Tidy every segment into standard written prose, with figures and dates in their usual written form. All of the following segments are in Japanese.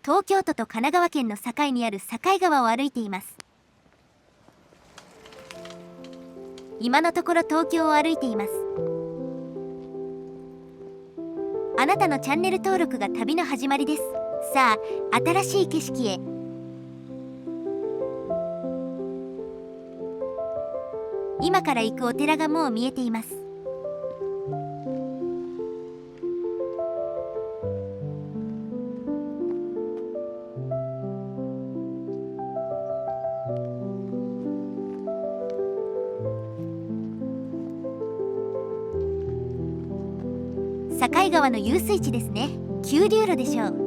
東京都と神奈川県の境にある境川を歩いています。今のところ東京を歩いています。あなたのチャンネル登録が旅の始まりです。さあ、新しい景色へ。今から行くお寺がもう見えています。境川の遊水地ですね。急流路でしょう。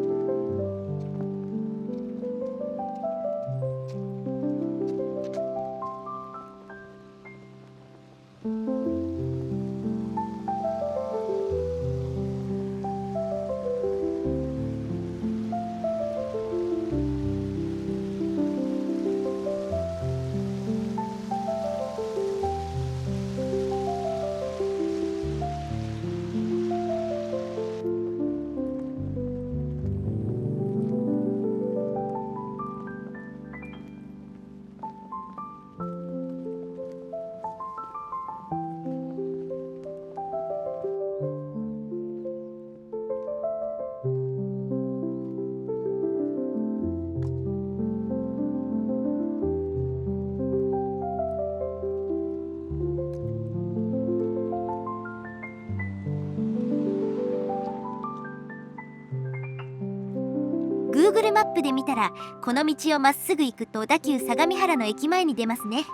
Google マップで見たら、この道をまっすぐ行くと小田急相模原の駅前に出ますね。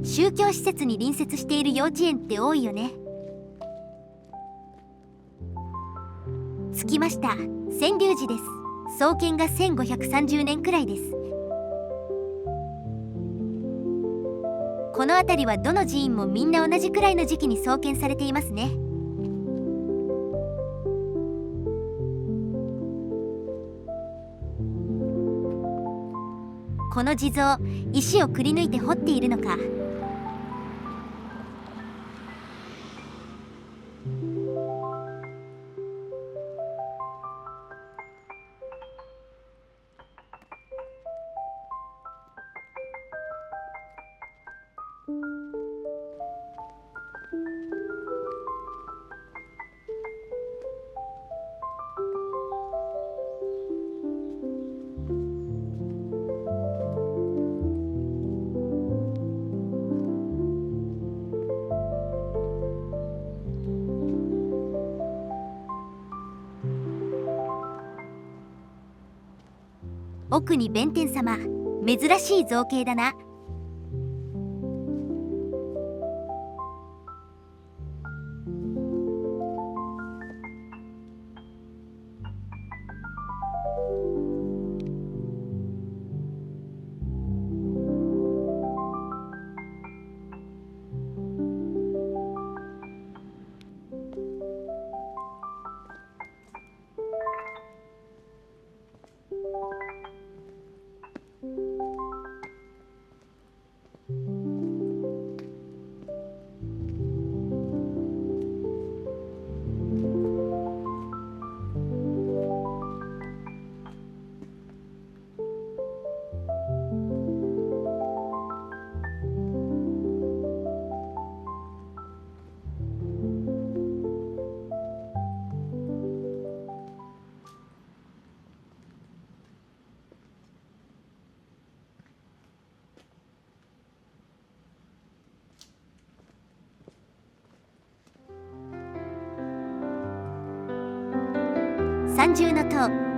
宗教施設に隣接している幼稚園って多いよね。着きました。川柳寺です。創建が1530年くらいです。この辺りはどの寺院もみんな同じくらいの時期に創建されていますね。この地蔵、石をくり抜いて彫っているのか。奥に弁天様、珍しい造形だな。三重の塔。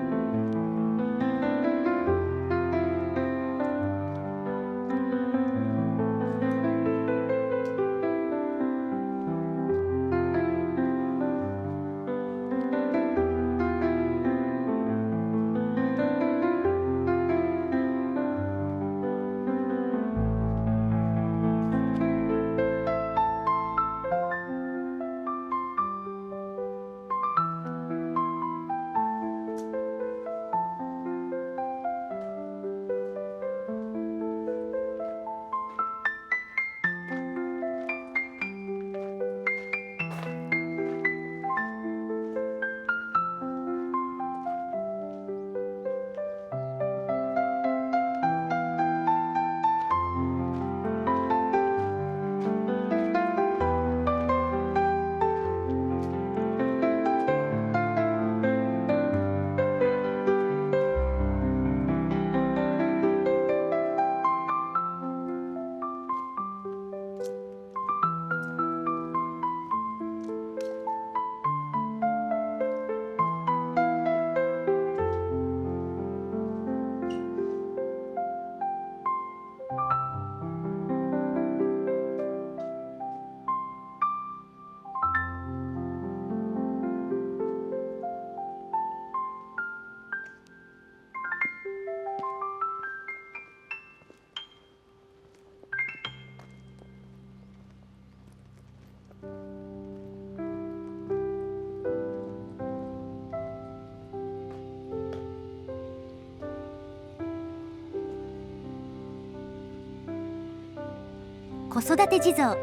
子育て地蔵。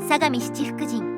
相模七福神。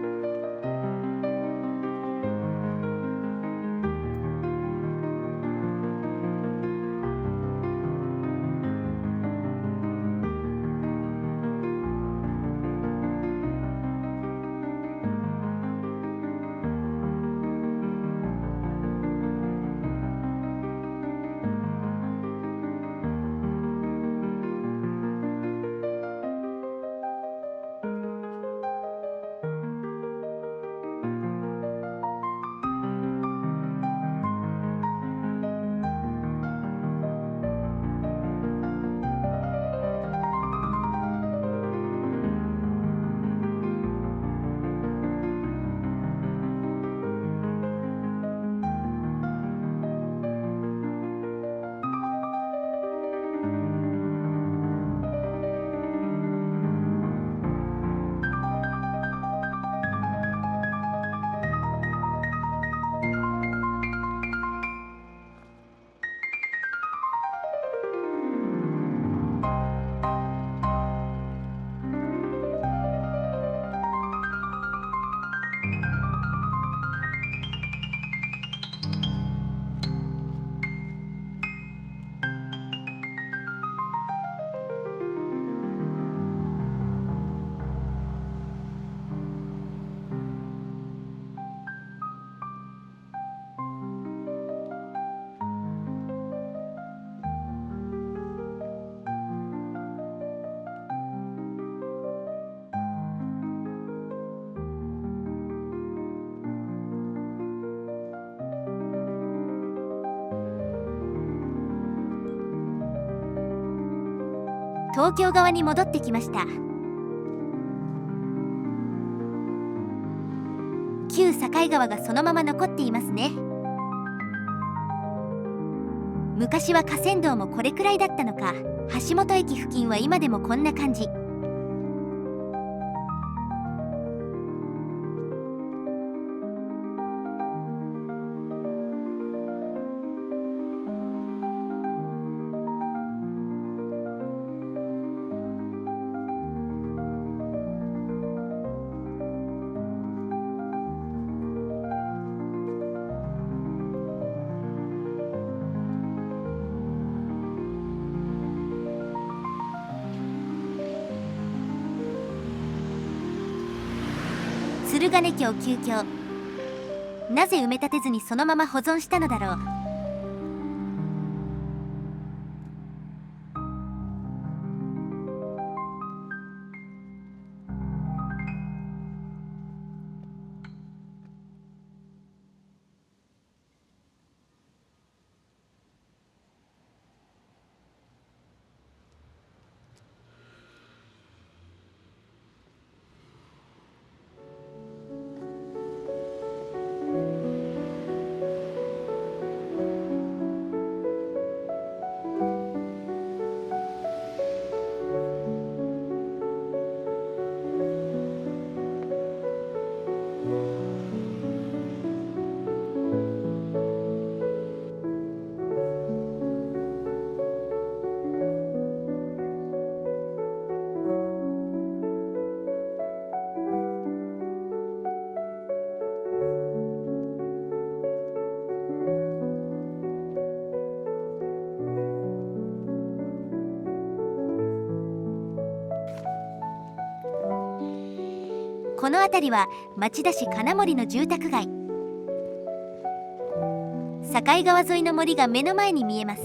東京側に戻ってきました。旧境川がそのまま残っていますね。昔は河川道もこれくらいだったのか。橋本駅付近は今でもこんな感じ。鶴ヶ根峡旧橋、なぜ埋め立てずにそのまま保存したのだろう。この辺りは町田市金森の住宅街。境川沿いの森が目の前に見えます。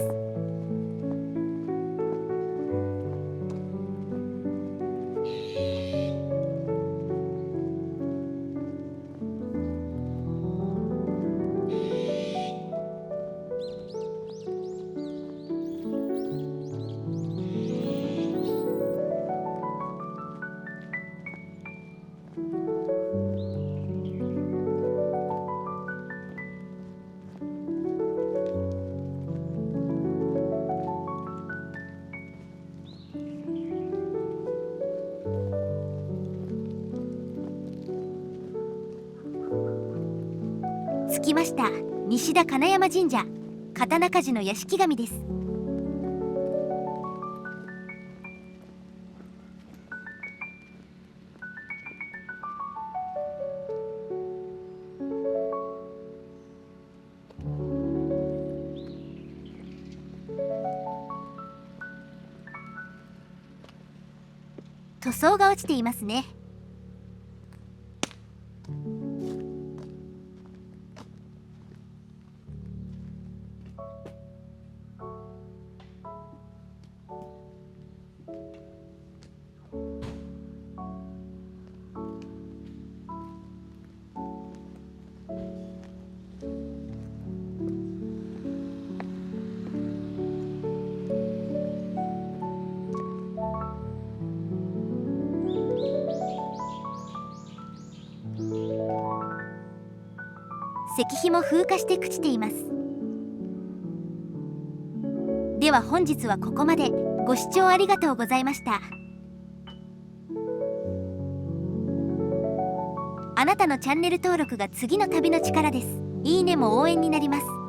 着きました。西田金山神社、刀鍛冶の屋敷神です。塗装が落ちていますね。石碑も風化して朽ちています。では本日はここまで。ご視聴ありがとうございました。あなたのチャンネル登録が次の旅の力です。いいねも応援になります。